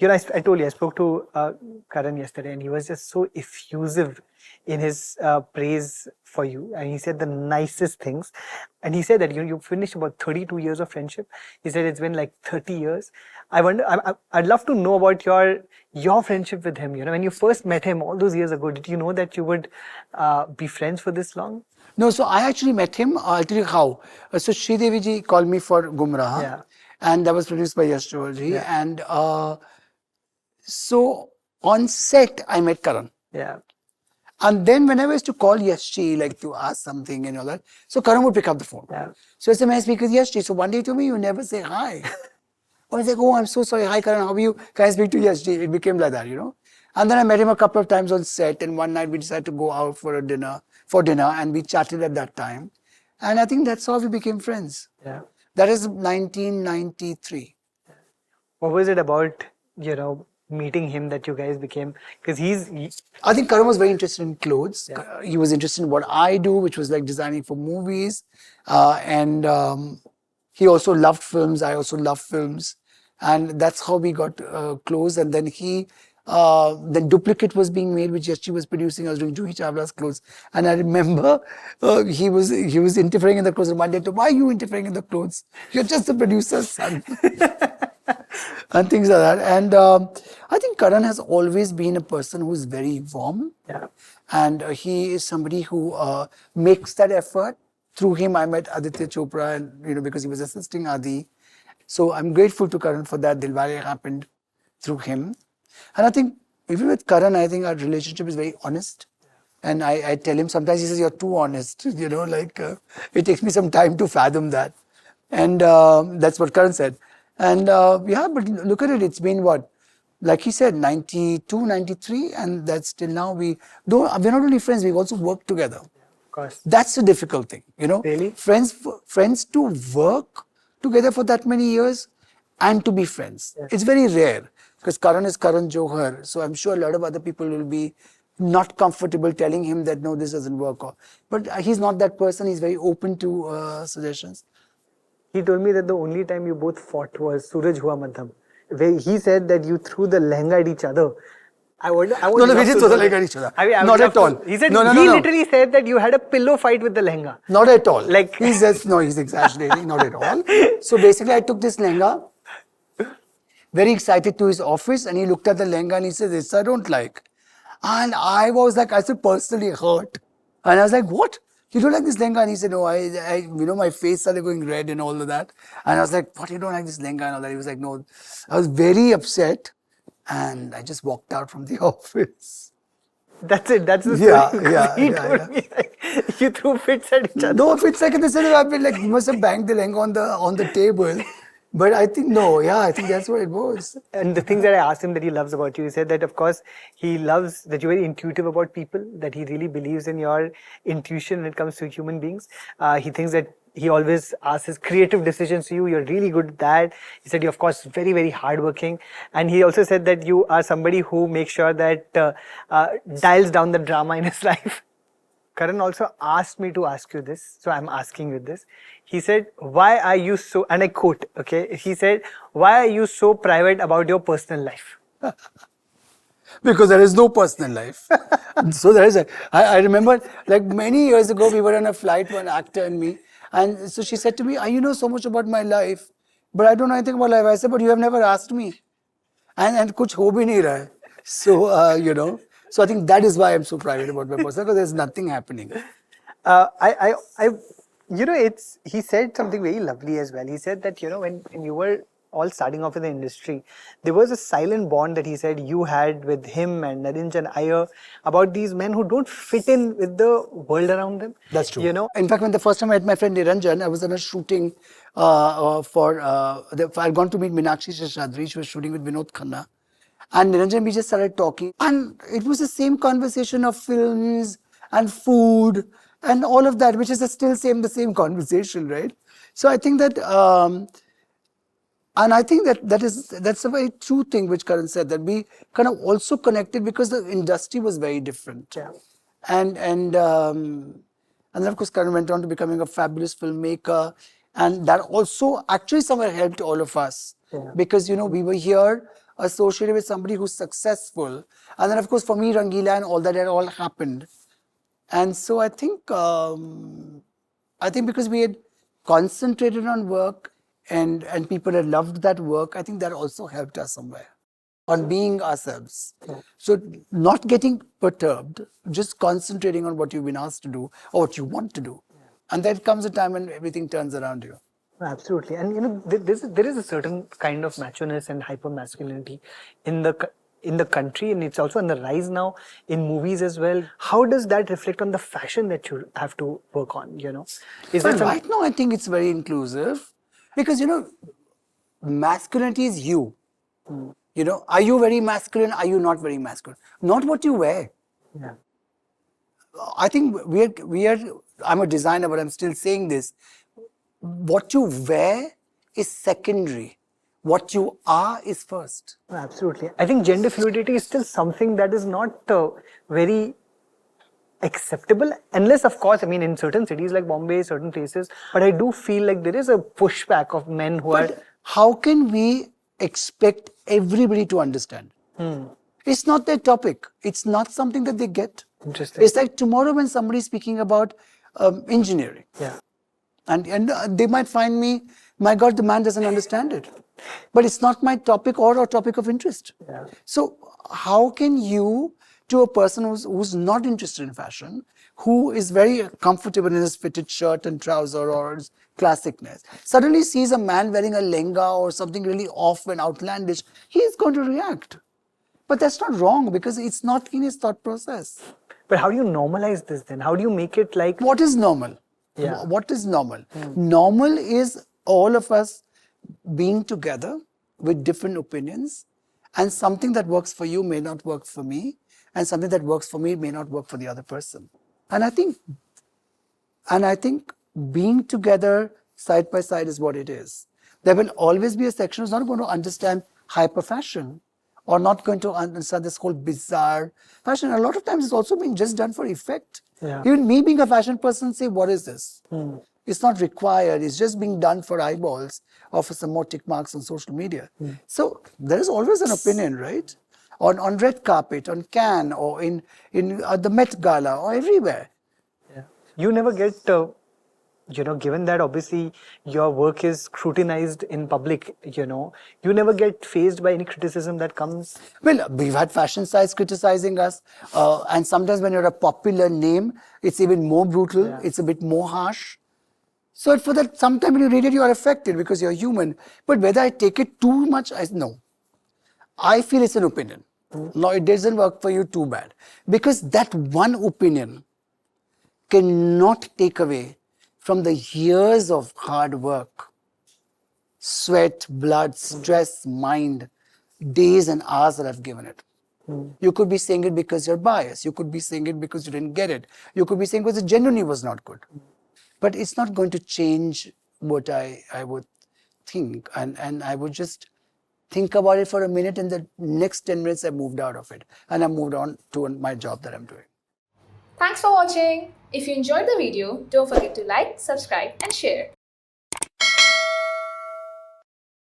I told you, I spoke to Karan yesterday, and he was just so effusive in his praise for you. And he said the nicest things. And he said that you finished about 32 years of friendship. He said it's been like 30 years. I wonder, I'd love to know about your friendship with him. When you first met him all those years ago, did you know that you would be friends for this long? No, so I actually met him. I'll tell you how. So Sridevi ji called me for Gumrah. Yeah. And that was produced by Yash Johar ji. Yeah. And so on set, I met Karan. Yeah. And then when I was to call Yashi, like to ask something and all that, so Karan would pick up the phone. Yeah. So I said, may I speak with Yashi? So one day to me, you never say hi. I was like, oh, I'm so sorry. Hi, Karan, how are you? Can I speak to Yashi? It became like that, And then I met him a couple of times on set, and one night we decided to go out for dinner, and we chatted at that time. And I think that's how we became friends. Yeah. That is 1993. What was it about, meeting him that you guys became? Because I think Karan was very interested in clothes. Yeah. He was interested in what I do, which was like designing for movies. And he also loved films. I also loved films. And that's how we got close. And then the Duplicate was being made, which Yashi was producing. I was doing Juhi Chawla's clothes. And I remember he was interfering in the clothes. And one day, why are you interfering in the clothes? You're just the producer's son. And things like that. And I think Karan has always been a person who's very warm. Yeah. And he is somebody who makes that effort. Through him, I met Aditya Chopra, and, because he was assisting Adi. So I'm grateful to Karan for that. Dilwale happened through him. And I think even with Karan, I think our relationship is very honest. And I tell him sometimes, he says, you're too honest. It takes me some time to fathom that. And that's what Karan said. And but look at it, it's been what? Like he said, 92, 93, and that's till now. We're not only friends, we've also worked together. Of course. That's the difficult thing, Really? Friends to work together for that many years and to be friends. Yes. It's very rare because Karan is Karan Johar. So I'm sure a lot of other people will be not comfortable telling him that, no, this doesn't work. But he's not that person. He's very open to suggestions. He told me that the only time you both fought was Suraj Hua Madham, where he said that you threw the lehenga at each other. I would No, we didn't throw the lehenga at each other. Not at all. He said he literally said that you had a pillow fight with the lehenga. Not at all. Like he's exaggerating. Not at all. So basically, I took this lehenga, very excited, to his office, and he looked at the lehenga and he said, "This I don't like." And I was like, I said, personally hurt. And I was like, what? You don't like this lehenga? And he said, no, my face started going red and all of that. And I was like, what, you don't like this lehenga and all that? He was like, no. I was very upset. And I just walked out from the office. That's it. That's the story. Yeah. He told me, like, you threw fits at each other. No, fits like this. I've been like, you must have banged the lehenga on the table. But I think, I think that's what it was. And the things that I asked him that he loves about you, he said that, of course, he loves that you're very intuitive about people, that he really believes in your intuition when it comes to human beings. He thinks that he always asks his creative decisions to you. You're really good at that. He said you're, of course, very, very hardworking. And he also said that you are somebody who makes sure that dials down the drama in his life. Karan also asked me to ask you this, so I'm asking you this. He said, why are you so, and I quote, okay, he said, why are you so private about your personal life? Because there is no personal life. So there is I remember, like many years ago, we were on a flight, one actor and me, and so she said to me, you know so much about my life, but I don't know anything about life. I said, but you have never asked me. And kuch ho bhi nahi raha hai. So, so I think that is why I'm so private about my personal, because there's nothing happening. He said something very lovely as well. He said that, when you were all starting off in the industry, there was a silent bond that he said you had with him and Niranjan Iyer about these men who don't fit in with the world around them. That's true. In fact, when the first time I met my friend Niranjan, I was on a shooting I'd gone to meet Meenakshi Seshadri. She was shooting with Vinod Khanna. And Niranjan, we just started talking. And it was the same conversation of films and food and all of that, which is still the same conversation, right? So I think that, and I think that's a very true thing which Karan said, that we kind of also connected because the industry was very different. Yeah. And then of course Karan went on to becoming a fabulous filmmaker. And that also actually somewhere helped all of us. Yeah. Because, we were here associated with somebody who's successful. And then, of course, for me, Rangila and all that had all happened. And so I think because we had concentrated on work and people had loved that work, I think that also helped us somewhere on being ourselves. So not getting perturbed, just concentrating on what you've been asked to do or what you want to do. And there comes a time when everything turns around you. Absolutely. And there is a certain kind of macho-ness and hyper-masculinity in the country, and it's also on the rise now in movies as well. How does that reflect on the fashion that you have to work on, Is But that right now, I think it's very inclusive because, masculinity is you. Are you very masculine? Are you not very masculine? Not what you wear. Yeah. I think I'm a designer, but I'm still saying this. What you wear is secondary. What you are is first. Absolutely. I think gender fluidity is still something that is not very acceptable, unless, of course, in certain cities like Bombay, certain places, but I do feel like there is a pushback of men who But how can we expect everybody to understand? It's not their topic. It's not something that they get. Interesting. It's like tomorrow when somebody's speaking about engineering. Yeah. And they might find me, my God, the man doesn't understand it. But it's not my topic or a topic of interest. Yeah. So how can you, to a person who's not interested in fashion, who is very comfortable in his fitted shirt and trouser or his classicness, suddenly sees a man wearing a lehenga or something really off and outlandish, he is going to react. But that's not wrong because it's not in his thought process. But how do you normalize this then? How do you make it like... What is normal? Yeah. What is normal? Normal is all of us being together with different opinions, and something that works for you may not work for me, and something that works for me may not work for the other person. And I think being together side by side is what it is. There will always be a section who's not going to understand hyper fashion or not going to understand this whole bizarre fashion. A lot of times it's also being just done for effect. Yeah. Even me being a fashion person say, what is this? It's not required. It's just being done for eyeballs or for some more tick marks on social media. So there is always an opinion, right? On red carpet, on Cannes, or in the Met Gala, or everywhere. Yeah. You never get, given that obviously your work is scrutinized in public, you never get faced by any criticism that comes. Well, we've had fashion sites criticizing us, and sometimes when you're a popular name, it's even more brutal. Yeah. It's a bit more harsh. So for that, sometimes when you read it, you are affected because you're human. But whether I take it too much, no. I feel it's an opinion. No, it doesn't work for you too bad. Because that one opinion cannot take away from the years of hard work, sweat, blood, stress, mind, days and hours that I've given it. You could be saying it because you're biased. You could be saying it because you didn't get it. You could be saying because it genuinely was not good. But it's not going to change what I would think. And I would just think about it for a minute, and the next 10 minutes I moved out of it. And I moved on to my job that I'm doing. Thanks for watching. If you enjoyed the video, don't forget to like, subscribe and share.